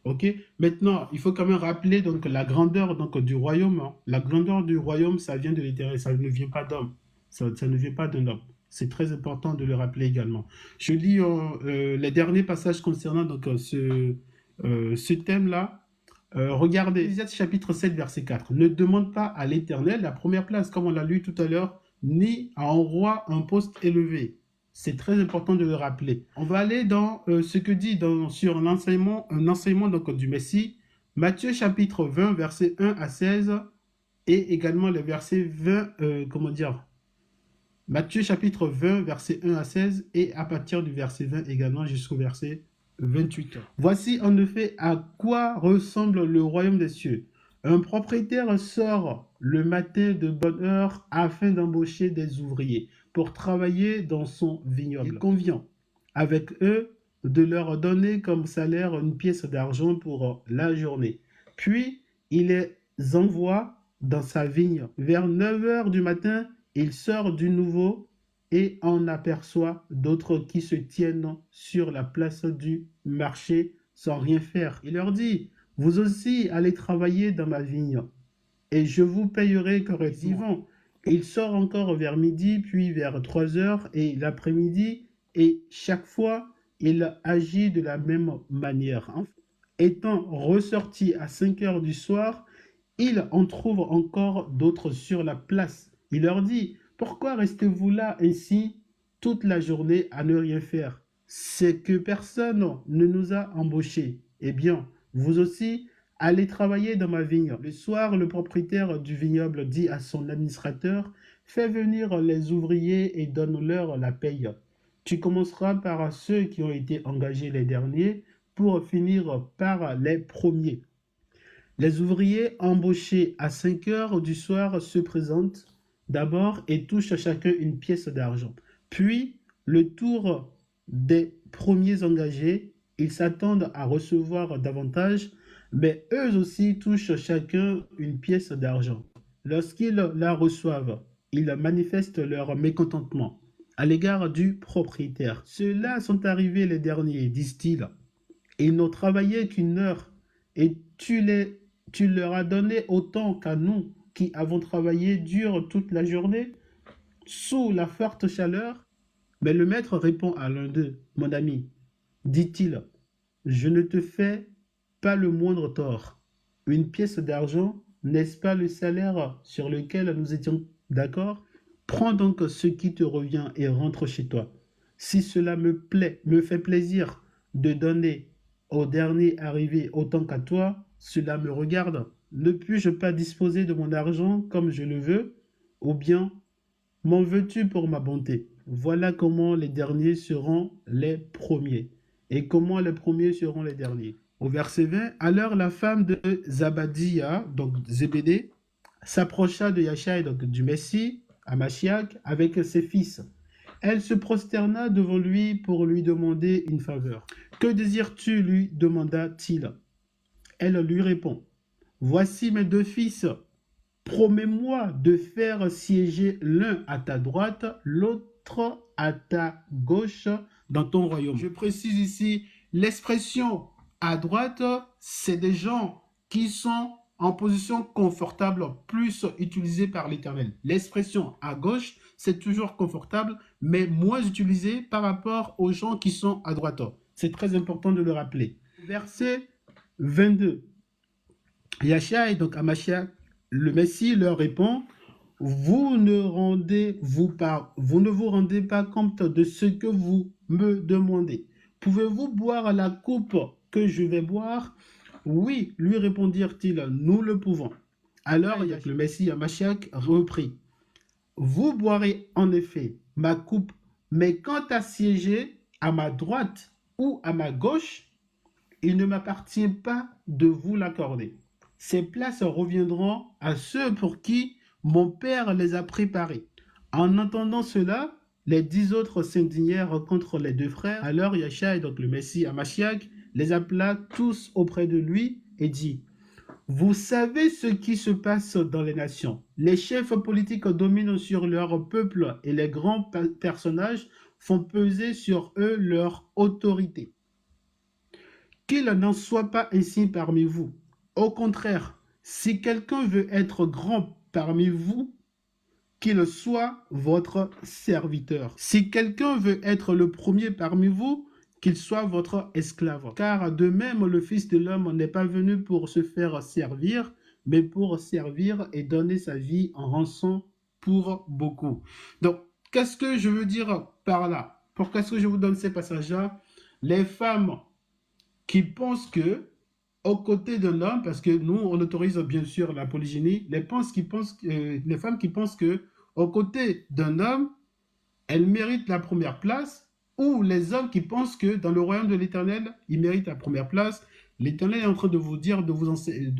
Ok? Maintenant, il faut quand même rappeler donc la grandeur donc du royaume, hein. La grandeur du royaume, ça vient de l'Éternel, ça ne vient pas d'homme. Ça ne vient pas d'un homme. C'est très important de le rappeler également. Je lis les derniers passages concernant donc ce thème-là. Regardez, Ecclésiaste chapitre 7, verset 4. Ne demande pas à l'Éternel la première place, comme on l'a lu tout à l'heure, ni à un roi un poste élevé. C'est très important de le rappeler. On va aller dans ce que dit sur un enseignement donc, du Messie, Matthieu chapitre 20, verset 1 à 16, et également les versets 20, comment dire, Matthieu chapitre 20, verset 1 à 16, et à partir du verset 20 également jusqu'au verset 28. Voici en effet à quoi ressemble le royaume des cieux. Un propriétaire sort le matin de bonne heure afin d'embaucher des ouvriers pour travailler dans son vignoble. Il convient avec eux de leur donner comme salaire une pièce d'argent pour la journée. Puis il les envoie dans sa vigne. Vers 9 heures du matin, il sort du nouveau et en aperçoit d'autres qui se tiennent sur la place du marché sans rien faire. Il leur dit, vous aussi allez travailler dans ma vigne et je vous payerai correctement. Il sort encore vers midi, puis vers 3 heures et l'après-midi, et chaque fois, il agit de la même manière. Étant ressorti à 5 heures du soir, il en trouve encore d'autres sur la place. Il leur dit, pourquoi restez-vous là ainsi toute la journée à ne rien faire? C'est que personne ne nous a embauchés. Eh bien, vous aussi, allez travailler dans ma vigne. Le soir, le propriétaire du vignoble dit à son administrateur, fais venir les ouvriers et donne-leur la paye. Tu commenceras par ceux qui ont été engagés les derniers pour finir par les premiers. Les ouvriers embauchés à 5 heures du soir se présentent d'abord et touchent chacun une pièce d'argent. Puis, le tour des premiers engagés, ils s'attendent à recevoir davantage, mais eux aussi touchent chacun une pièce d'argent. Lorsqu'ils la reçoivent, ils manifestent leur mécontentement à l'égard du propriétaire. Ceux-là sont arrivés les derniers, disent-ils. Ils n'ont travaillé qu'une heure et tu leur as donné autant qu'à nous qui avons travaillé dur toute la journée sous la forte chaleur. Mais le maître répond à l'un d'eux, mon ami, dit-il, je ne te fais pas le moindre tort. Une pièce d'argent, n'est-ce pas le salaire sur lequel nous étions d'accord? Prends donc ce qui te revient et rentre chez toi. Si cela me fait plaisir de donner au dernier arrivé autant qu'à toi, cela me regarde. Ne puis-je pas disposer de mon argent comme je le veux? Ou bien m'en veux-tu pour ma bonté? Voilà comment les derniers seront les premiers. Et comment les premiers seront les derniers. Au verset 20, alors la femme de Zabadia, donc Zébédée, s'approcha de Yachai, donc du Messie, à Machiac, avec ses fils. Elle se prosterna devant lui pour lui demander une faveur. Que désires-tu lui demanda-t-il. Elle lui répond, voici mes deux fils. Promets-moi de faire siéger l'un à ta droite, l'autre à ta gauche dans ton royaume. Je précise ici, l'expression à droite, c'est des gens qui sont en position confortable, plus utilisée par l'Éternel. L'expression à gauche, c'est toujours confortable, mais moins utilisée par rapport aux gens qui sont à droite. C'est très important de le rappeler. Verset 22. Yachai, donc Amashia, le Messie leur répond, vous ne vous rendez pas compte de ce que vous me demandez. Pouvez-vous boire la coupe que je vais boire? Oui, lui répondirent-ils, nous le pouvons. Alors le Messie Amachiak reprit, vous boirez en effet ma coupe, mais quant à siéger à ma droite ou à ma gauche, il ne m'appartient pas de vous l'accorder. Ces places reviendront à ceux pour qui mon Père les a préparées. En entendant cela, les 10 autres s'indignèrent contre les deux frères. Alors Yachai, donc le Messie Amachiak, les appela tous auprès de lui et dit, vous savez ce qui se passe dans les nations. Les chefs politiques dominent sur leur peuple et les grands personnages font peser sur eux leur autorité. qu'il n'en soit pas ainsi parmi vous. Au contraire, si quelqu'un veut être grand parmi vous, qu'il soit votre serviteur. Si quelqu'un veut être le premier parmi vous, qu'il soit votre esclave. Car de même, le Fils de l'homme n'est pas venu pour se faire servir, mais pour servir et donner sa vie en rançon pour beaucoup. Donc, qu'est-ce que je veux dire par là? Pourquoi est-ce que je vous donne ces passages-là? Les femmes qui pensent que, aux côtés de l'homme, parce que nous, on autorise bien sûr la polygynie, les femmes qui pensent que, aux côtés d'un homme, elles méritent la première place, ou les hommes qui pensent que dans le royaume de l'Éternel, ils méritent la première place. L'Éternel est en train de vous dire,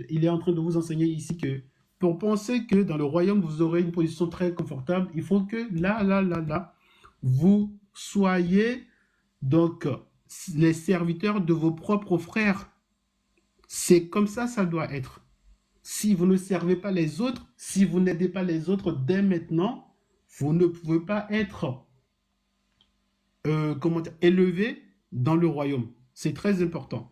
il est en train de vous enseigner ici que pour penser que dans le royaume, vous aurez une position très confortable, il faut que là, vous soyez donc les serviteurs de vos propres frères. C'est comme ça doit être. Si vous ne servez pas les autres, si vous n'aidez pas les autres dès maintenant, vous ne pouvez pas être élevé dans le royaume. C'est très important.